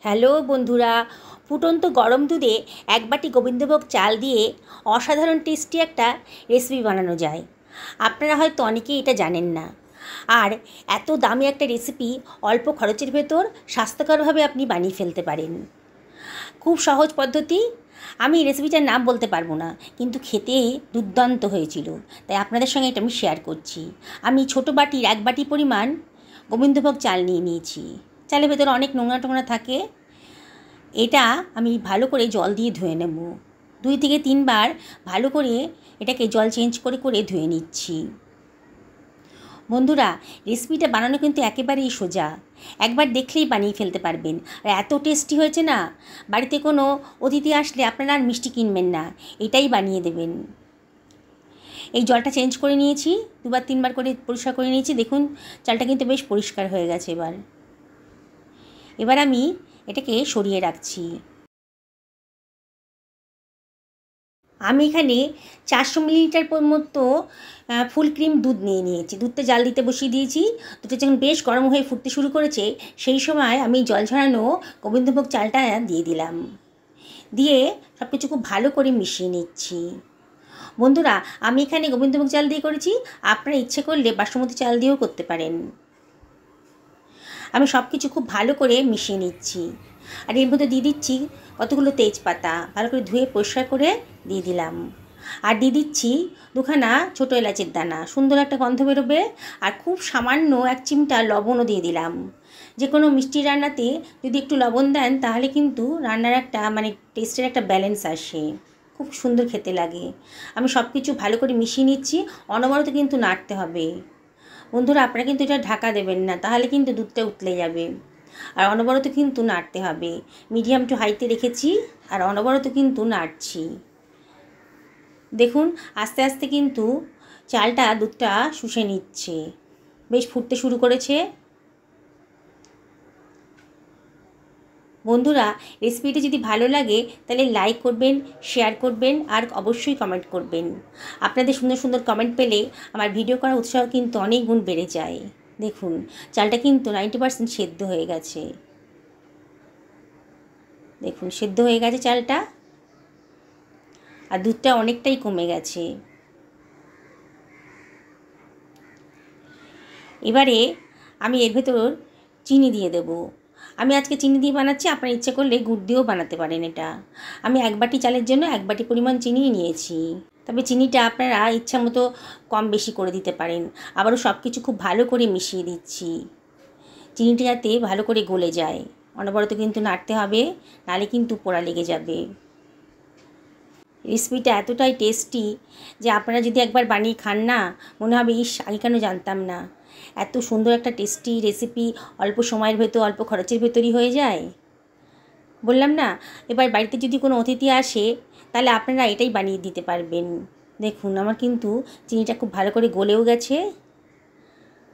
Hello বন্ধুরা, ফুটন্ত গরম দুধে এক বাটি গোবিন্দভোগ চাল দিয়ে অসাধারণ টেস্টি একটা রেসিপি বানানো যায়। আপনারা হয়তো অনেকেই এটা জানেন না। আর এত দামি একটা রেসিপি অল্প খরচের ভেতর স্বাস্থ্যকরভাবে আপনি বানিয়ে ফেলতে পারেন। খুব সহজ পদ্ধতি। আমি রেসিপিটার নাম বলতে পারবো না, কিন্তু খেতে দুর্দান্ত হয়েছিল, তাই আপনাদের সঙ্গে এটা আমি শেয়ার করছি। আমি ছোটো বাটির এক বাটি পরিমাণ গোবিন্দভোগ চাল নিয়ে নিয়েছি। চালের ভেতরে অনেক নোংরা টোংরা থাকে। এটা আমি ভালো করে জল দিয়ে ধুয়ে নেব। 2 থেকে 3 বার ভালো করে এটাকে জল চেঞ্জ করে করে ধুয়ে নিচ্ছি। বন্ধুরা, রেসিপিটা বানানো কিন্তু একেবারেই সোজা। একবার দেখলেই বানিয়ে ফেলতে পারবেন। আর এত টেস্টি হয়েছে না, বাড়িতে কোনো অতিথি আসলে আপনারা আর মিষ্টি কিনবেন না, এটাই বানিয়ে দেবেন। এই জলটা চেঞ্জ করে নিয়েছি, 2-3 বার করে পরিষ্কার করে নিয়েছি। দেখুন চালটা কিন্তু বেশ পরিষ্কার হয়ে গেছে। এবার আমি এটাকে সরিয়ে রাখছি। আমি এখানে 400 মিলিলিটার মতো ফুল ক্রিম দুধ নিয়ে নিয়েছি। দুধটা জাল দিতে বসিয়ে দিয়েছি। দুধটা যখন বেশ গরম হয়ে ফুটতে শুরু করেছে, সেই সময় আমি জল ঝরানো গোবিন্দভোগ চালটা দিয়ে দিলাম। দিয়ে সব কিছু খুব ভালো করে মিশিয়ে নিচ্ছি। বন্ধুরা, আমি এখানে গোবিন্দভোগ চাল দিয়ে করেছি, আপনারা ইচ্ছে করলে বাসমতি চাল দিয়েও করতে পারেন। আমি সব কিছু খুব ভালো করে মিশিয়ে নিচ্ছি। আর এর মধ্যে দিয়ে দিচ্ছি কতগুলো তেজপাতা, ভালো করে ধুয়ে পরিষ্কার করে দিয়ে দিলাম। আর দিয়ে দিচ্ছি 2খানা ছোটো এলাচের দানা, সুন্দর একটা গন্ধ বেরোবে। আর খুব সামান্য 1 চিমটা লবণও দিয়ে দিলাম। যে কোনো মিষ্টি রান্নাতে যদি একটু লবণ দেন, তাহলে কিন্তু রান্নার একটা টেস্টের একটা ব্যালেন্স আসে, খুব সুন্দর খেতে লাগে। আমি সব কিছু ভালো করে মিশিয়ে নিচ্ছি। অনবরত কিন্তু নাড়তে হবে। বন্ধুরা, আপনারা কিন্তু এটা ঢাকা দেবেন না, তাহলে কিন্তু দুধটা উতলে যাবে। আর অনবরত কিন্তু নাড়তে হবে। মিডিয়াম টু হাইতে রেখেছি আর অনবরত কিন্তু নাড়ছি। দেখুন আস্তে আস্তে কিন্তু চালটা দুধটা শুষে নিচ্ছে, বেশ ফুটতে শুরু করেছে। বন্ধুরা, রেসিপিটি যদি ভালো লাগে তাহলে লাইক করবেন, শেয়ার করবেন আর অবশ্যই কমেন্ট করবেন। আপনাদের সুন্দর সুন্দর কমেন্ট পেলে আমার ভিডিও করার উৎসাহ কিন্তু অনেক গুণ বেড়ে যায়। দেখুন চালটা কিন্তু 90% সেদ্ধ হয়ে গেছে। দেখুন সেদ্ধ হয়ে গেছে চালটা, আর দুধটা অনেকটাই কমে গেছে। এবারে আমি এর ভেতর চিনি দিয়ে দেব। আমি আজকে চিনি দিয়ে বানাচ্ছি, আপনারা ইচ্ছে করলে গুড় দিয়েও বানাতে পারেন এটা। আমি 1 বাটি চালের জন্য 1 বাটি পরিমাণ চিনি নিয়েছি। তবে চিনিটা আপনারা ইচ্ছা মতো কম বেশি করে দিতে পারেন। আবারও সব কিছু খুব ভালো করে মিশিয়ে দিচ্ছি। চিনিটা যাতে ভালো করে গলে যায়, অনবরত কিন্তু নাড়তে হবে, নাহলে কিন্তু পোড়া লেগে যাবে। রেসিপিটা এতটাই টেস্টি যে আপনারা যদি একবার বানিয়ে খান না, মনে হবে ইস, আগে কেন জানতাম না। এত সুন্দর একটা টেস্টি রেসিপি অল্প সময়ের ভেতর অল্প খরচের ভেতরই হয়ে যায়। বললাম না, এবার বাড়িতে যদি কোনো অতিথি আসে তাহলে আপনারা এটাই বানিয়ে দিতে পারবেন। দেখুন আমার কিন্তু চিনিটা খুব ভালো করে গলেও গেছে।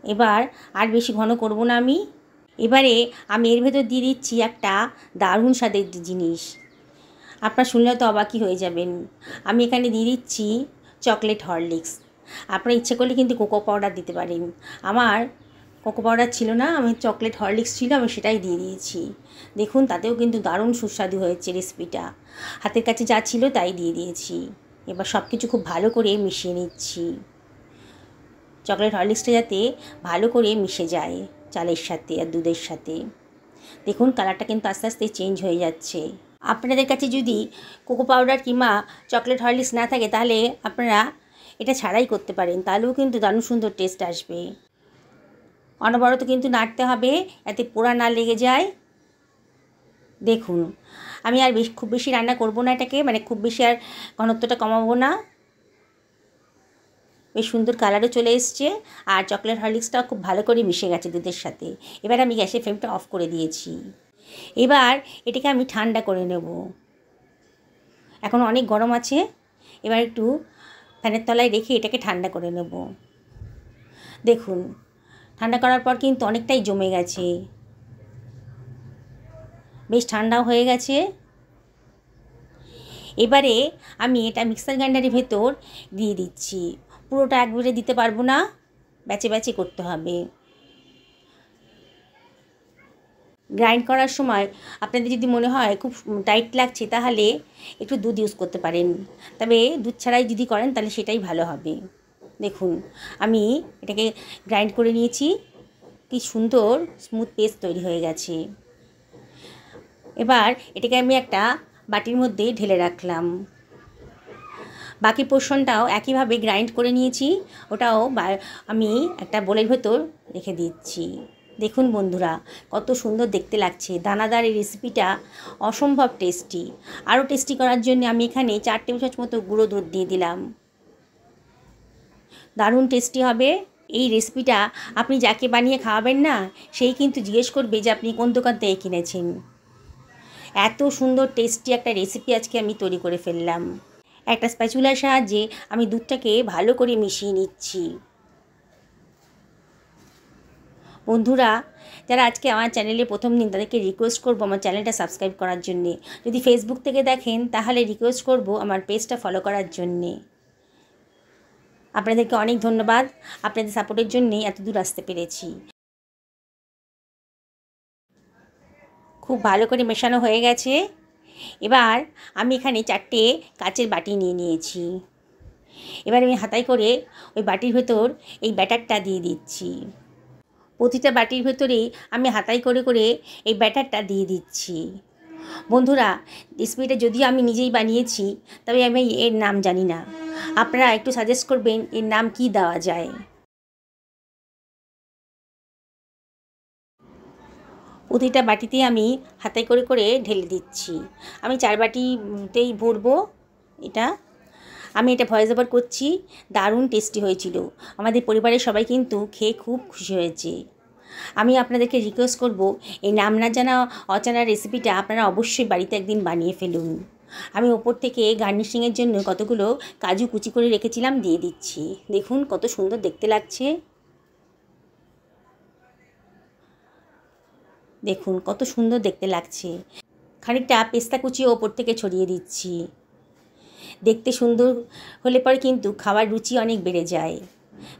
এবার আর বেশি ঘন করব না আমি। এবারে আমি এর ভেতর দিয়ে দিচ্ছি একটা দারুণ স্বাদের জিনিস। আপনারা শুনলে হয়তো অবাকই হয়ে যাবেন। আমি এখানে দিয়ে দিচ্ছি চকলেট হরলিক্স। আপনারা ইচ্ছে করলে কিন্তু কোকো পাউডার দিতে পারেন। আমার কোকো পাউডার ছিল না, আমি চকলেট হরলিক্স ছিল, আমি সেটাই দিয়ে দিয়েছি। দেখুন তাতেও কিন্তু দারুণ সুস্বাদু হয়েছে রেসিপিটা। হাতের কাছে যা ছিল তাই দিয়ে দিয়েছি। এবার সব কিছু খুব ভালো করে মিশিয়ে নিচ্ছি। চকলেট হরলিক্সটা যাতে ভালো করে মিশে যায় চালের সাথে আর দুধের সাথে। দেখুন কালারটা কিন্তু আস্তে আস্তে চেঞ্জ হয়ে যাচ্ছে। আপনাদের কাছে যদি কোকো পাউডার কিংবা চকলেট হরলিক্স না থাকে, তাহলে আপনারা এটা ছাড়াই করতে পারেন, তাহলেও কিন্তু দারুণ সুন্দর টেস্ট আসবে। অনবরত কিন্তু নাড়তে হবে যাতে পোড়া না লেগে যায়। দেখুন আমি আর খুব বেশি রান্না করব না এটাকে, খুব বেশি আর ঘনত্বটা কমাবো না। বেশ সুন্দর কালারও চলে এসছে, আর চকলেট হরলিক্সটাও খুব ভালো করে মিশে গেছে দুধের সাথে। এবার আমি গ্যাসের ফ্লেমটা অফ করে দিয়েছি। এবার এটাকে আমি ঠান্ডা করে নেব। এখন অনেক গরম আছে, এবার একটু ফ্যানের তলায় রেখে এটাকে ঠান্ডা করে নেব। দেখুন ঠান্ডা করার পর কিন্তু অনেকটাই জমে গেছে, বেশ ঠান্ডাও হয়ে গেছে। এবারে আমি এটা মিক্সার গ্রাইন্ডারের ভেতর দিয়ে দিচ্ছি। পুরোটা একবারে দিতে পারবো না, ব্যাচে ব্যাচে করতে হবে। গ্রাইন্ড করার সময় আপনাদের যদি মনে হয় খুব টাইট লাগছে তাহলে একটু দুধ ইউজ করতে পারেন, তবে দুধ ছাড়াই যদি করেন তাহলে সেটাই ভালো হবে। দেখুন আমি এটাকে গ্রাইন্ড করে নিয়েছি, কি সুন্দর স্মুথ পেস্ট তৈরি হয়ে গেছে। এবার এটাকে আমি একটা বাটির মধ্যে ঢেলে রাখলাম। বাকি পোর্শনটাও একইভাবে গ্রাইন্ড করে নিয়েছি, ওটাও আমি একটা বোলের ভেতর রেখে দিচ্ছি। দেখুন বন্ধুরা কত সুন্দর দেখতে লাগছে। দানাদার এই রেসিপিটা অসম্ভব টেস্টি। আরও টেস্টি করার জন্য আমি এখানে 4 টেবিল চামচ মতো গুঁড়ো দুধ দিয়ে দিলাম। দারুণ টেস্টি হবে এই রেসিপিটা। আপনি যাকে বানিয়ে খাওয়াবেন না সেই কিন্তু জিজ্ঞেস করবে যে আপনি কোন দোকান থেকে কিনেছেন। এত সুন্দর টেস্টি একটা রেসিপি আজকে আমি তৈরি করে ফেললাম। একটা স্প্যাচুলার সাহায্যে আমি দুধটাকে ভালো করে মিশিয়ে নিচ্ছি। বন্ধুরা যারা আজকে আমার চ্যানেলে প্রথম দিন তাদেরকে রিকোয়েস্ট করব আমার চ্যানেলটা সাবস্ক্রাইব করার জন্যে। যদি ফেসবুক থেকে দেখেন তাহলে রিকোয়েস্ট করব আমার পেজটা ফলো করার জন্যে। আপনাদেরকে অনেক ধন্যবাদ, আপনাদের সাপোর্টের জন্যেই এত দূর আসতে পেরেছি। খুব ভালো করে মেশানো হয়ে গেছে। এবার আমি এখানে 4টে কাচের বাটি নিয়ে নিয়েছি। এবার আমি হাতায় করে ওই বাটির ভেতর এই ব্যাটারটা দিয়ে দিচ্ছি। প্রতিটা বাটির ভেতরেই আমি হাতায় করে করে এই ব্যাটারটা দিয়ে দিচ্ছি। বন্ধুরা রেসিপিটা যদিও আমি নিজেই বানিয়েছি, তবে আমি এর নাম জানি না, আপনারা একটু সাজেস্ট করবেন এর নাম কি দেওয়া যায়। প্রতিটা বাটিতে আমি হাতায় করে করে ঢেলে দিচ্ছি। আমি 4 বাটিতেই ভরবো এটা। আমি এটা ভয়েস ওভার করছি। দারুণ টেস্টি হয়েছিল। আমাদের পরিবারের সবাই কিন্তু খেয়ে খুব খুশি হয়েছে। আমি আপনাদেরকে রিকোয়েস্ট করব এই নাম না জানা অজানা রেসিপিটা আপনারা অবশ্যই বাড়িতে একদিন বানিয়ে ফেলুন। আমি ওপর থেকে গার্নিশিংয়ের জন্য কতগুলো কাজু কুচি করে রেখেছিলাম দিয়ে দিচ্ছি। দেখুন কত সুন্দর দেখতে লাগছে। দেখুন কত সুন্দর দেখতে লাগছে। খানিকটা পেস্তা কুচিও ওপর থেকে ছড়িয়ে দিচ্ছি। দেখতে সুন্দর হলে পরে কিন্তু খাওয়ার রুচি অনেক বেড়ে যায়।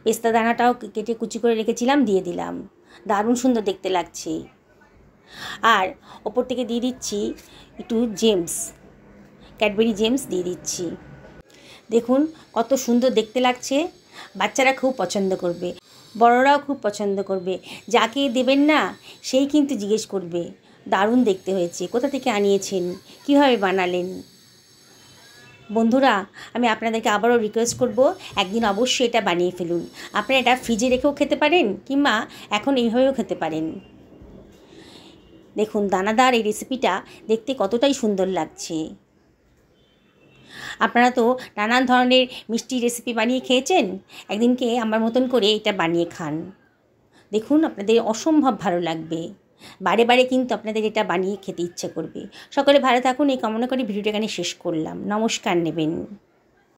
পেস্তা দানাটাও কেটে কুচি করে রেখেছিলাম দিয়ে দিলাম। দারুণ সুন্দর দেখতে লাগছে। আর ওপর থেকে দিয়ে দিচ্ছি একটু জেমস, ক্যাডবেরি জেমস দিয়ে দিচ্ছি। দেখুন কত সুন্দর দেখতে লাগছে। বাচ্চারা খুব পছন্দ করবে, বড়রাও খুব পছন্দ করবে। যাকে দেবেন না সেই কিন্তু জিজ্ঞেস করবে দারুণ দেখতে হয়েছে, কোথা থেকে আনিয়েছেন, কীভাবে বানালেন। বন্ধুরা আমি আপনাদেরকে আবারও রিকোয়েস্ট করব একদিন অবশ্যই এটা বানিয়ে ফেলুন। আপনারা এটা ফ্রিজে রেখেও খেতে পারেন কিংবা এখন এইভাবেও খেতে পারেন। দেখুন দানাদার এই রেসিপিটা দেখতে কতটাই সুন্দর লাগছে। আপনারা তো নানান ধরনের মিষ্টি রেসিপি বানিয়ে খেয়েছেন, একদিনকে আমার মতন করে এটা বানিয়ে খান। দেখুন আপনাদের অসম্ভব ভালো লাগবে। বারে বারে কিন্তু আপনাদের এটা বানিয়ে খেতে ইচ্ছে করবে। সকলে ভালো থাকুন এই কামনা করে ভিডিওটা এখানে শেষ করলাম। নমস্কার নেবেন।